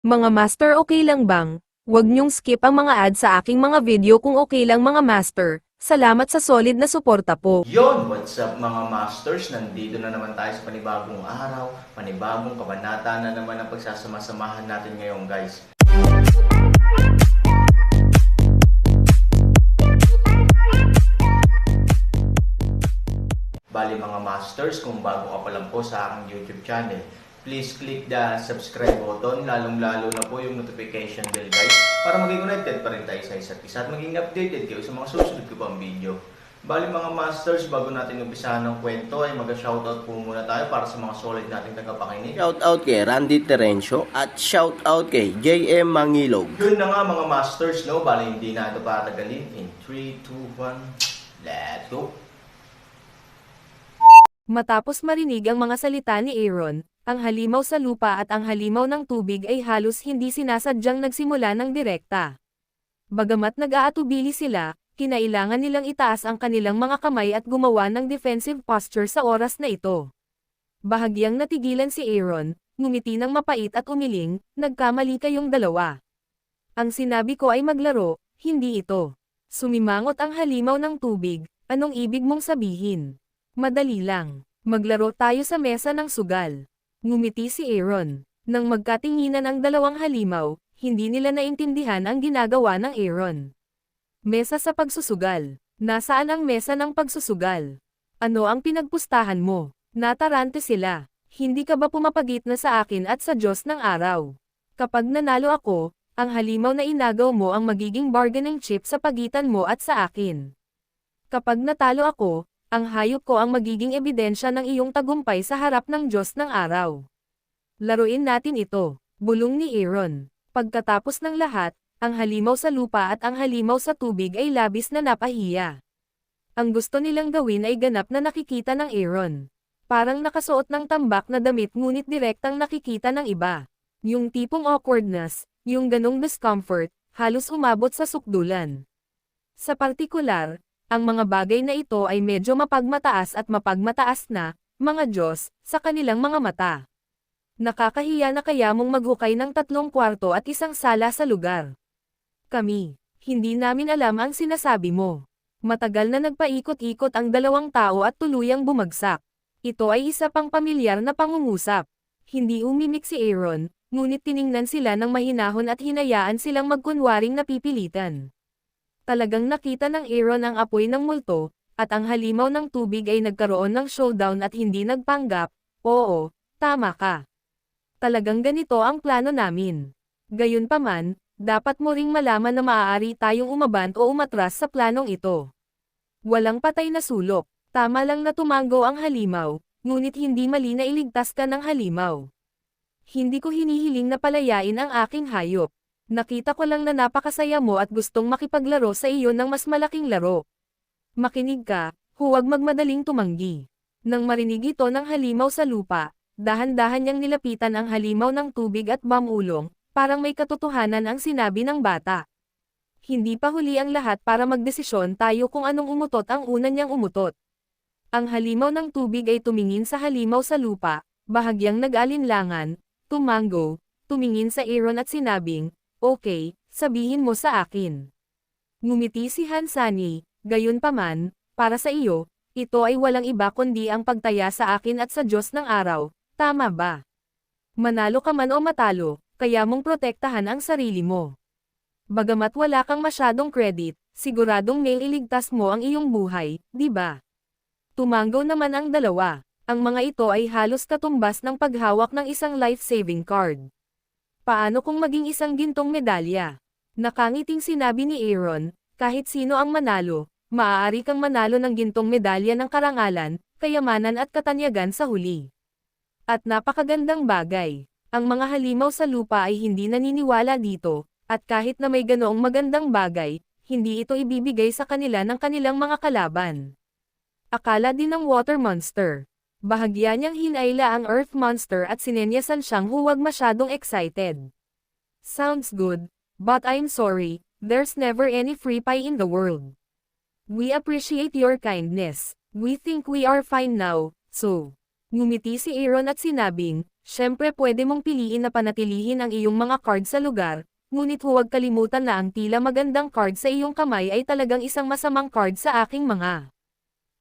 Mga master, okay lang bang? Huwag niyong skip ang mga ads sa aking mga video kung okay lang mga master. Salamat sa solid na suporta po. Yon, what's up mga masters? Nandito na naman tayo sa panibagong araw, panibagong kabanata na naman ang pagsasama-samahan natin ngayon guys. Bali mga masters, kung bago ka pa lang po sa aking YouTube channel, please click the subscribe button, lalong-lalo na po yung notification bell guys, para maging connected pa rin tayo sa isa't isa at maging updated kayo sa mga susunod ko pang video. Bali mga masters, bago natin umpisahan ng kwento ay mag-shoutout po muna tayo para sa mga solid nating tagapakinig. Shoutout kay Randy Terencio at shoutout kay JM Mangilog. Yun na nga mga masters, no? Bali hindi na ito patagalin. In 3, 2, 1, let's go! Matapos marinig ang mga salita ni Aaron, ang halimaw sa lupa at ang halimaw ng tubig ay halos hindi sinasadyang nagsimula ng direkta. Bagamat nag-aatubili sila, kinailangan nilang itaas ang kanilang mga kamay at gumawa ng defensive posture sa oras na ito. Bahagyang natigilan si Aaron, ngumiti ng mapait at umiling, nagkamali kayong dalawa. Ang sinabi ko ay maglaro, hindi ito. Sumimangot ang halimaw ng tubig, anong ibig mong sabihin? Madali lang, maglaro tayo sa mesa ng sugal. Ngumiti si Aaron. Nang magkatinginan ang dalawang halimaw, hindi nila naintindihan ang ginagawa ng Aaron. Mesa sa pagsusugal. Nasaan ang mesa ng pagsusugal? Ano ang pinagpustahan mo? Natarante sila. Hindi ka ba pumapagit na sa akin at sa Diyos ng araw? Kapag nanalo ako, ang halimaw na inagaw mo ang magiging bargaining chip sa pagitan mo at sa akin. Kapag natalo ako, ang hayop ko ang magiging ebidensya ng iyong tagumpay sa harap ng Diyos ng araw. Laruin natin ito, bulong ni Aaron. Pagkatapos ng lahat, ang halimaw sa lupa at ang halimaw sa tubig ay labis na napahiya. Ang gusto nilang gawin ay ganap na nakikita ng Aaron. Parang nakasuot ng tambak na damit ngunit direktang nakikita ng iba. Yung tipong awkwardness, yung ganong discomfort, halos umabot sa sukdulan. Sa partikular, ang mga bagay na ito ay medyo mapagmataas at mapagmataas na, mga Diyos, sa kanilang mga mata. Nakakahiya na kaya mong maghukay ng 3 kwarto at 1 sala sa lugar. Kami, hindi namin alam ang sinasabi mo. Matagal na nagpaikot-ikot ang dalawang tao at tuluyang bumagsak. Ito ay isa pang pamilyar na pangungusap. Hindi umimik si Aaron, ngunit tiningnan sila ng mahinahon at hinayaan silang magkunwaring napipilitan. Talagang nakita ng Aaron ang apoy ng multo, at ang halimaw ng tubig ay nagkaroon ng showdown at hindi nagpanggap. Oo, tama ka. Talagang ganito ang plano namin. Gayunpaman, dapat mo ring malaman na maaari tayong umaban o umatras sa planong ito. Walang patay na sulok, tama lang na tumanggo ang halimaw, ngunit hindi mali na iligtas ka ng halimaw. Hindi ko hinihiling na palayain ang aking hayop. Nakita ko lang na napakasaya mo at gustong makipaglaro sa iyo ng mas malaking laro. Makinig ka, huwag magmadaling tumanggi. Nang marinig ito ng halimaw sa lupa, dahan-dahan niyang nilapitan ang halimaw ng tubig at mamulong, parang may katotohanan ang sinabi ng bata. Hindi pa huli ang lahat para magdesisyon tayo kung anong umutot ang una niyang umutot. Ang halimaw ng tubig ay tumingin sa halimaw sa lupa, bahagyang nag-alinlangan, tumanggo, tumingin sa Aaron at sinabing, "Okay, sabihin mo sa akin." Ngumiti si Hansani, gayunpaman, para sa iyo, ito ay walang iba kundi ang pagtaya sa akin at sa Diyos ng araw, tama ba? Manalo ka man o matalo, kaya mong protektahan ang sarili mo. Bagamat wala kang masyadong credit, siguradong may iligtas mo ang iyong buhay, di ba? Tumanggo naman ang dalawa. Ang mga ito ay halos katumbas ng paghawak ng isang life-saving card. Paano kung maging isang gintong medalya? Nakangiting sinabi ni Aaron, kahit sino ang manalo, maaari kang manalo ng gintong medalya ng karangalan, kayamanan at katanyagan sa huli. At napakagandang bagay, ang mga halimaw sa lupa ay hindi naniniwala dito, at kahit na may ganoong magandang bagay, hindi ito ibibigay sa kanila ng kanilang mga kalaban. Akala din ng water monster. Bahagya niyang hinayla ang earth monster at sinenyasan siyang huwag masyadong excited. Sounds good, but I'm sorry, there's never any free pie in the world. We appreciate your kindness. We think we are fine now, so Ngumiti si Aaron at sinabing, "Syempre pwede mong piliin na panatilihin ang iyong mga card sa lugar, ngunit huwag kalimutan na ang tila magandang card sa iyong kamay ay talagang isang masamang card sa aking mga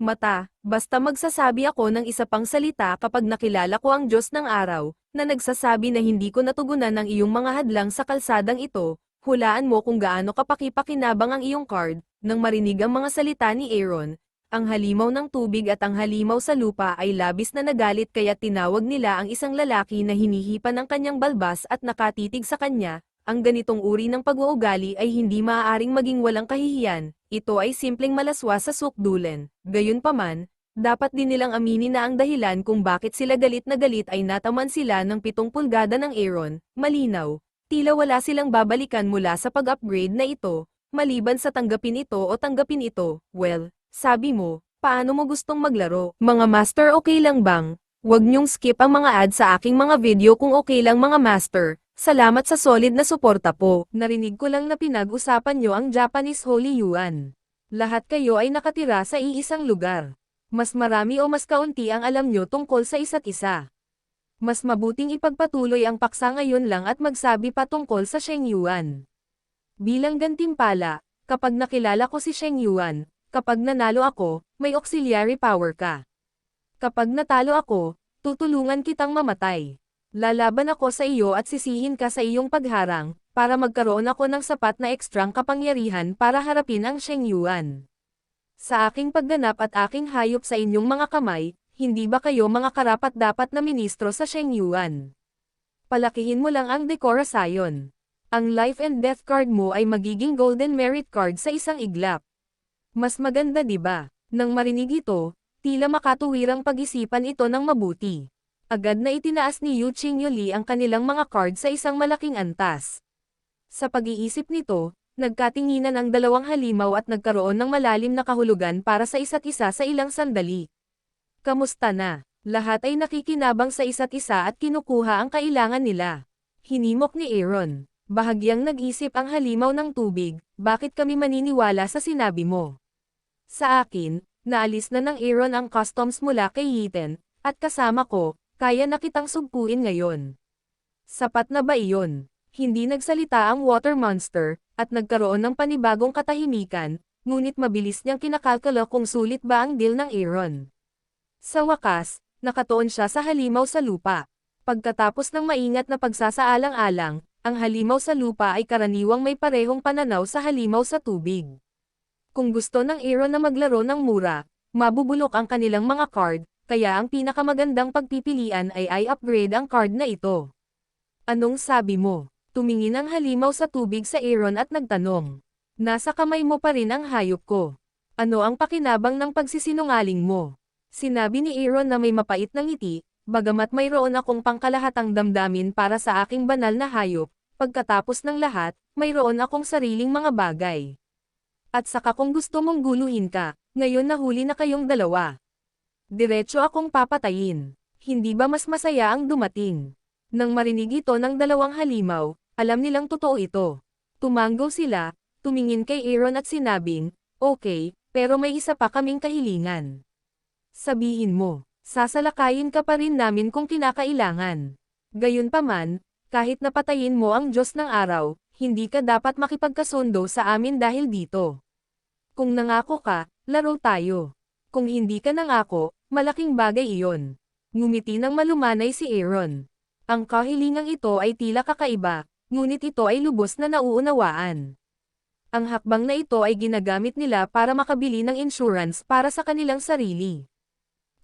mata, basta magsasabi ako ng isa pang salita kapag nakilala ko ang Diyos ng araw, na nagsasabi na hindi ko natugunan ang iyong mga hadlang sa kalsadang ito, hulaan mo kung gaano kapakipakinabang ang iyong card." Nang marinig ang mga salita ni Aaron, ang halimaw ng tubig at ang halimaw sa lupa ay labis na nagalit kaya tinawag nila ang isang lalaki na hinihipan ng kanyang balbas at nakatitig sa kanya. Ang ganitong uri ng pag-uugali ay hindi maaaring maging walang kahihiyan, ito ay simpleng malaswa sa sukdulan. Gayunpaman, dapat din nilang aminin na ang dahilan kung bakit sila galit na galit ay nataman sila ng 7 pulgada ng Aaron, malinaw. Tila wala silang babalikan mula sa pag-upgrade na ito, maliban sa tanggapin ito o tanggapin ito. Well, sabi mo, paano mo gustong maglaro? Mga master, okay lang bang? Huwag niyong skip ang mga ads sa aking mga video kung okay lang mga master. Salamat sa solid na suporta po. Narinig ko lang na pinag-usapan niyo ang Japanese Holy Yuan. Lahat kayo ay nakatira sa iisang lugar. Mas marami o mas kaunti ang alam niyo tungkol sa isa't isa. Mas mabuting ipagpatuloy ang paksa ngayon lang at magsabi pa tungkol sa Sheng Yuan. Bilang gantimpala, kapag nakilala ko si Sheng Yuan, kapag nanalo ako, may auxiliary power ka. Kapag natalo ako, tutulungan kitang mamatay. Lalaban ako sa iyo at sisihin ka sa iyong pagharang, para magkaroon ako ng sapat na ekstrang kapangyarihan para harapin ang Sheng Yuan. Sa aking pagganap at aking hayop sa inyong mga kamay, hindi ba kayo mga karapat-dapat na ministro sa Sheng Yuan? Palakihin mo lang ang dekorasayon. Ang life and death card mo ay magiging golden merit card sa isang iglap. Mas maganda, di ba? Nang marinig ito, tila makatuwirang pag-isipan ito ng mabuti. Agad na itinaas ni Yu Qingyuli ang kanilang mga card sa isang malaking antas. Sa pag-iisip nito, nagkatinginan ang dalawang halimaw at nagkaroon ng malalim na kahulugan para sa isa't isa sa ilang sandali. Kamusta na? Lahat ay nakikinabang sa isa't isa at kinukuha ang kailangan nila. Hinimok ni Aaron. Bahagyang nag-isip ang halimaw ng tubig, bakit kami maniniwala sa sinabi mo? Sa akin, naalis na ng Aaron ang customs mula kay Yiten, at kasama ko, kaya na kitang sugpuin ngayon. Sapat na ba iyon? Hindi nagsalita ang water monster, at nagkaroon ng panibagong katahimikan, ngunit mabilis niyang kinakalkula kung sulit ba ang deal ng Aaron. Sa wakas, nakatuon siya sa halimaw sa lupa. Pagkatapos ng maingat na pagsasaalang-alang, ang halimaw sa lupa ay karaniwang may parehong pananaw sa halimaw sa tubig. Kung gusto ng Aaron na maglaro ng mura, mabubulok ang kanilang mga card, kaya ang pinakamagandang pagpipilian ay i-upgrade ang card na ito. Anong sabi mo? Tumingin ang halimaw sa tubig sa Aaron at nagtanong. Nasa kamay mo pa rin ang hayop ko. Ano ang pakinabang ng pagsisinungaling mo? Sinabi ni Aaron na may mapait na ngiti, bagamat mayroon akong pangkalahatang damdamin para sa aking banal na hayop, pagkatapos ng lahat, mayroon akong sariling mga bagay. At saka kung gusto mong guluhin ka, ngayon nahuli na kayong dalawa. Diretso akong papatayin. Hindi ba mas masaya ang dumating? Nang marinig ito ng dalawang halimaw, alam nilang totoo ito. Tumanggo sila, tumingin kay Aaron at sinabing, "Okay, pero may isa pa kaming kahilingan." Sabihin mo, sasalakayin ka pa rin namin kung kinakailangan. Gayunpaman, kahit napatayin mo ang Diyos ng araw, hindi ka dapat makipagkasundo sa amin dahil dito. Kung nangako ka, laro tayo. Kung hindi ka nangako, malaking bagay iyon. Ngumiti ng malumanay si Aaron. Ang kahilingang ito ay tila kakaiba, ngunit ito ay lubos na nauunawaan. Ang hakbang na ito ay ginagamit nila para makabili ng insurance para sa kanilang sarili.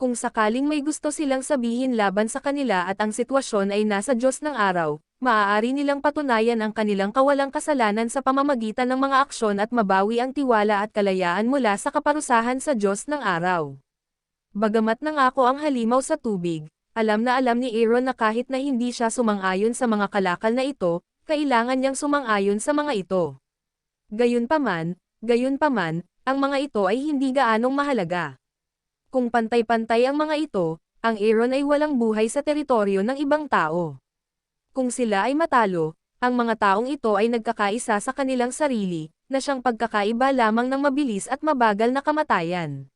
Kung sakaling may gusto silang sabihin laban sa kanila at ang sitwasyon ay nasa Diyos ng araw, maaari nilang patunayan ang kanilang kawalang kasalanan sa pamamagitan ng mga aksyon at mabawi ang tiwala at kalayaan mula sa kaparusahan sa Diyos ng araw. Bagamat nangako ang halimaw sa tubig, alam na alam ni Aaron na kahit na hindi siya sumang-ayon sa mga kalakal na ito, kailangan niyang sumang-ayon sa mga ito. Gayunpaman, ang mga ito ay hindi gaanong mahalaga. Kung pantay-pantay ang mga ito, ang Aaron ay walang buhay sa teritoryo ng ibang tao. Kung sila ay matalo, ang mga taong ito ay nagkakaisa sa kanilang sarili, na siyang pagkakaiba lamang ng mabilis at mabagal na kamatayan.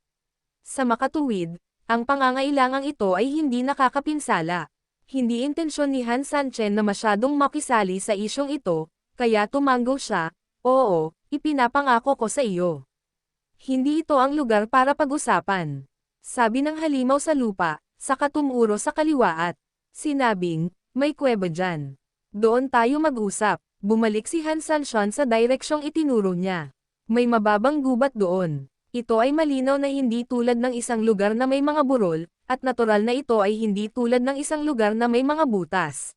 Sa makatuwid, Ang pangangailangang ito ay hindi nakakapinsala. Hindi intensyon ni Han Sanchen na masyadong makisali sa isyong ito, kaya tumango siya, oo, ipinapangako ko sa iyo. Hindi ito ang lugar para pag-usapan. Sabi ng halimaw sa lupa, saka tumuro sa kaliwa at sinabing, may kuweba dyan. Doon tayo mag-usap. Bumalik si Han Sanchen sa direksyong itinuro niya. May mababang gubat doon. Ito ay malinaw na hindi tulad ng isang lugar na may mga burol, at natural na ito ay hindi tulad ng isang lugar na may mga butas.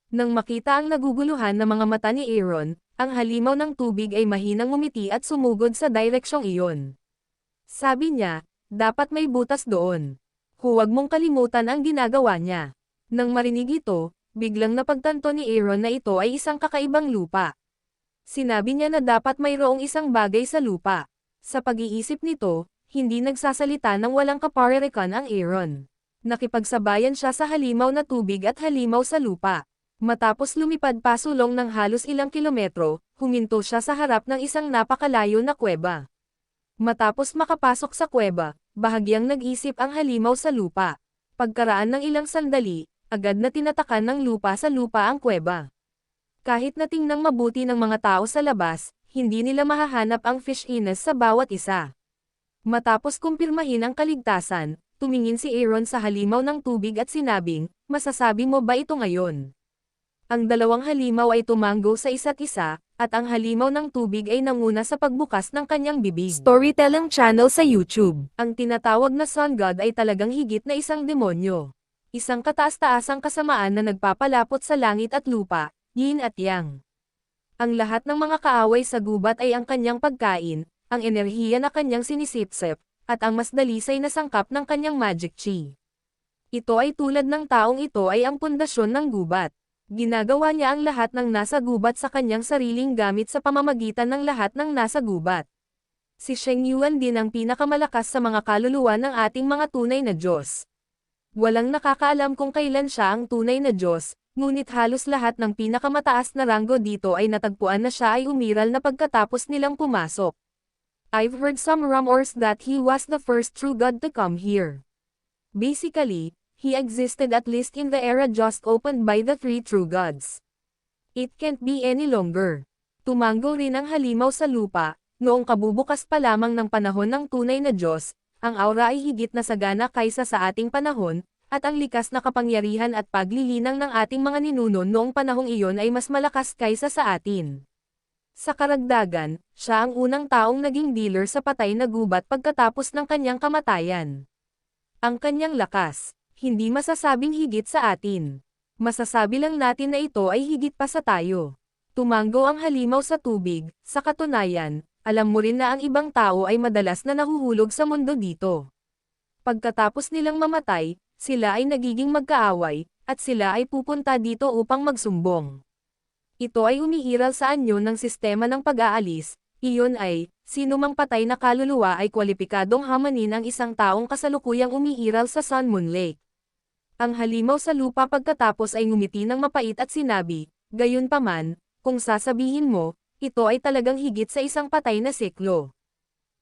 Nang makita ang naguguluhan na mga mata ni Aaron, ang halimaw ng tubig ay mahinang ngumiti at sumugod sa direksyong iyon. Sabi niya, dapat may butas doon. Huwag mong kalimutan ang ginagawa niya. Nang marinig ito, biglang napagtanto ni Aaron na ito ay isang kakaibang lupa. Sinabi niya na dapat mayroong isang bagay sa lupa. Sa pag-iisip nito, hindi nagsasalita ng walang kaparerekan ang Aaron. Nakipagsabayan siya sa halimaw na tubig at halimaw sa lupa. Matapos lumipad pasulong ng halos ilang kilometro, huminto siya sa harap ng isang napakalayo na kuweba. Matapos makapasok sa kuweba, bahagyang nag-isip ang halimaw sa lupa. Pagkaraan ng ilang sandali, agad na tinatakan ng lupa sa lupa ang kuweba. Kahit na tingnang mabuti ng mga tao sa labas, hindi nila mahahanap ang fishiness sa bawat isa. Matapos kumpirmahin ang kaligtasan, tumingin si Aaron sa halimaw ng tubig at sinabing, masasabi mo ba ito ngayon? Ang dalawang halimaw ay tumango sa isa't isa, at ang halimaw ng tubig ay nanguna sa pagbukas ng kanyang bibig. Storytelling channel sa YouTube. Ang tinatawag na Sun God ay talagang higit na isang demonyo. Isang kataas-taasang kasamaan na nagpapalapot sa langit at lupa, yin at yang. Ang lahat ng mga kaaway sa gubat ay ang kanyang pagkain, ang enerhiya na kanyang sinisipsip, at ang mas dalisay na sangkap ng kanyang magic chi. Ito ay tulad ng taong ito ay ang pundasyon ng gubat. Ginagawa niya ang lahat ng nasa gubat sa kanyang sariling gamit sa pamamagitan ng lahat ng nasa gubat. Si Sheng Yuan din ang pinakamalakas sa mga kaluluwa ng ating mga tunay na Diyos. Walang nakakaalam kung kailan siya ang tunay na Diyos, ngunit halos lahat ng pinakamataas na ranggo dito ay natagpuan na siya ay umiral na pagkatapos nilang pumasok. I've heard some rumors that he was the first true God to come here. Basically, he existed at least in the era just opened by the three true gods. It can't be any longer. Tumango rin ang halimaw sa lupa, noong kabubukas pa lamang ng panahon ng tunay na Diyos, ang aura ay higit na sagana kaysa sa ating panahon, at ang likas na kapangyarihan at paglilinang ng ating mga ninuno noong panahong iyon ay mas malakas kaysa sa atin. Sa karagdagan, siya ang unang taong naging dealer sa patay na gubat pagkatapos ng kanyang kamatayan. Ang kanyang lakas, hindi masasabing higit sa atin. Masasabi lang natin na ito ay higit pa sa tayo. Tumango ang halimaw sa tubig, sa katunayan, alam mo rin na ang ibang tao ay madalas na nahuhulog sa mundo dito. Pagkatapos nilang mamatay, sila ay nagiging magkaaway, at sila ay pupunta dito upang magsumbong. Ito ay umiiral sa anyo ng sistema ng pag-aalis, iyon ay, sino mang patay na kaluluwa ay kwalipikadong hamanin ang isang taong kasalukuyang umiiral sa Sun Moon Lake. Ang halimaw sa lupa pagkatapos ay ngumiti ng mapait at sinabi, gayunpaman, kung sasabihin mo, ito ay talagang higit sa isang patay na siklo.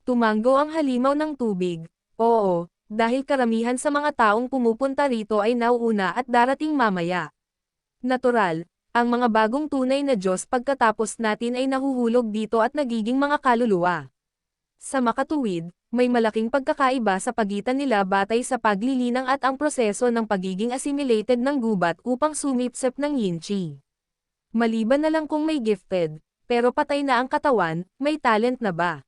Tumango ang halimaw ng tubig, oo, dahil karamihan sa mga taong pumupunta rito ay nauuna at darating mamaya. Natural, ang mga bagong tunay na Diyos pagkatapos natin ay nahuhulog dito at nagiging mga kaluluwa. Sa makatuwid, may malaking pagkakaiba sa pagitan nila batay sa paglilinang at ang proseso ng pagiging assimilated ng gubat upang sumipsip ng yin chi. Maliban na lang kung may gifted, pero patay na ang katawan, may talent na ba?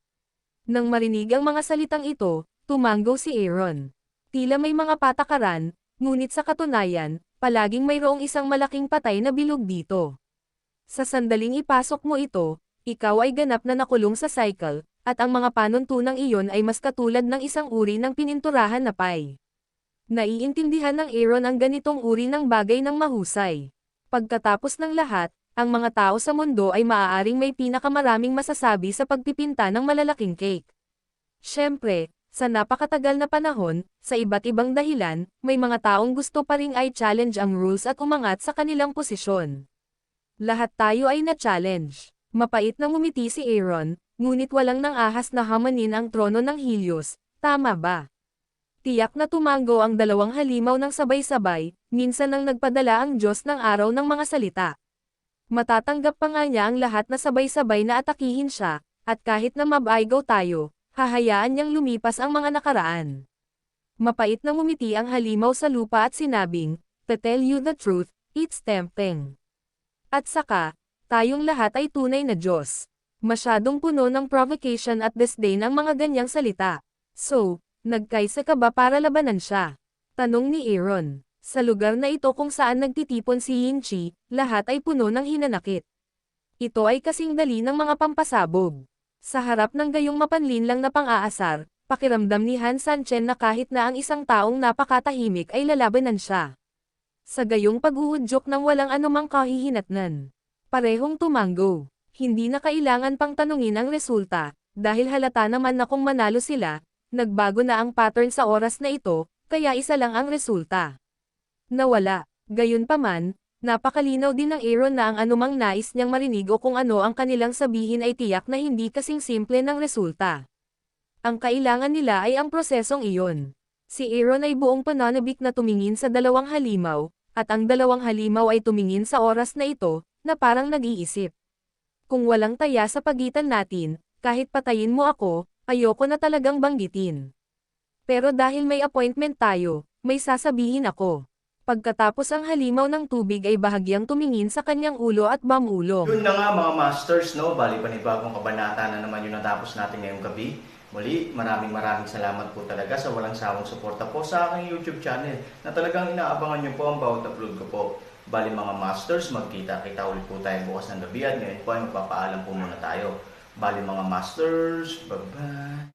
Nang marinig ang mga salitang ito, tumango si Aaron. Tila may mga patakaran, ngunit sa katunayan, palaging mayroong isang malaking patay na bilog dito. Sa sandaling ipasok mo ito, ikaw ay ganap na nakulong sa cycle, at ang mga panuntunang iyon ay mas katulad ng isang uri ng pininturahan na pie. Naiintindihan ng Aaron ang ganitong uri ng bagay ng mahusay. Pagkatapos ng lahat, ang mga tao sa mundo ay maaaring may pinakamaraming masasabi sa pagpipinta ng malalaking cake. Siyempre, sa napakatagal na panahon, sa iba't ibang dahilan, may mga taong gusto pa ring i-challenge ang rules at umangat sa kanilang posisyon. Lahat tayo ay na-challenge. Mapait na ngumiti si Aaron, ngunit walang nang ahas na hamanin ang trono ng Helios, tama ba? Tiyak na tumango ang dalawang halimaw ng sabay-sabay, minsan nang nagpadala ang Diyos ng araw ng mga salita. Matatanggap pa nga niya ang lahat na sabay-sabay na atakihin siya, at kahit na mabaigaw tayo, hahayaan niyang lumipas ang mga nakaraan. Mapait na ngumiti ang halimaw sa lupa at sinabing, "To tell you the truth, it's tempting." At saka, tayong lahat ay tunay na Diyos. Masyadong puno ng provocation at disdain ang mga ganyang salita. So, nagkaisa ka ba para labanan siya? Tanong ni Aaron. Sa lugar na ito kung saan nagtitipon si Yinchi, lahat ay puno ng hinanakit. Ito ay kasing dali ng mga pampasabog. Sa harap ng gayong mapanlinlang na pang-aasar, pakiramdam ni Han Sanchen na kahit na ang isang taong napakatahimik ay lalabanan siya. Sa gayong pag-uudyok ng walang anumang kahihinatnan. Parehong tumango. Hindi na kailangan pang tanungin ang resulta, dahil halata naman na kung manalo sila, nagbago na ang pattern sa oras na ito, kaya isa lang ang resulta. Nawala. Gayunpaman, napakalinaw din ng Aaron na ang anumang nais niyang marinig o kung ano ang kanilang sabihin ay tiyak na hindi kasing simple ng resulta. Ang kailangan nila ay ang prosesong iyon. Si Aaron ay buong pananabik na tumingin sa dalawang halimaw, at ang dalawang halimaw ay tumingin sa oras na ito, na parang nag-iisip. Kung walang taya sa pagitan natin, kahit patayin mo ako, ayoko na talagang banggitin. Pero dahil may appointment tayo, may sasabihin ako. Pagkatapos ang halimaw ng tubig ay bahagyang tumingin sa kanyang ulo at bamulong. Yun na nga mga masters, no? Bali panibagong kabanata na naman yung natapos natin ngayong gabi. Muli, maraming salamat po talaga sa walang sawang suporta po sa aking YouTube channel na talagang inaabangan nyo po ang bawat upload ko po. Bali mga masters, magkita-kita ulit po tayo bukas ng gabi at ngayon po ay magpapaalam po muna tayo. Bali mga masters, bye-bye!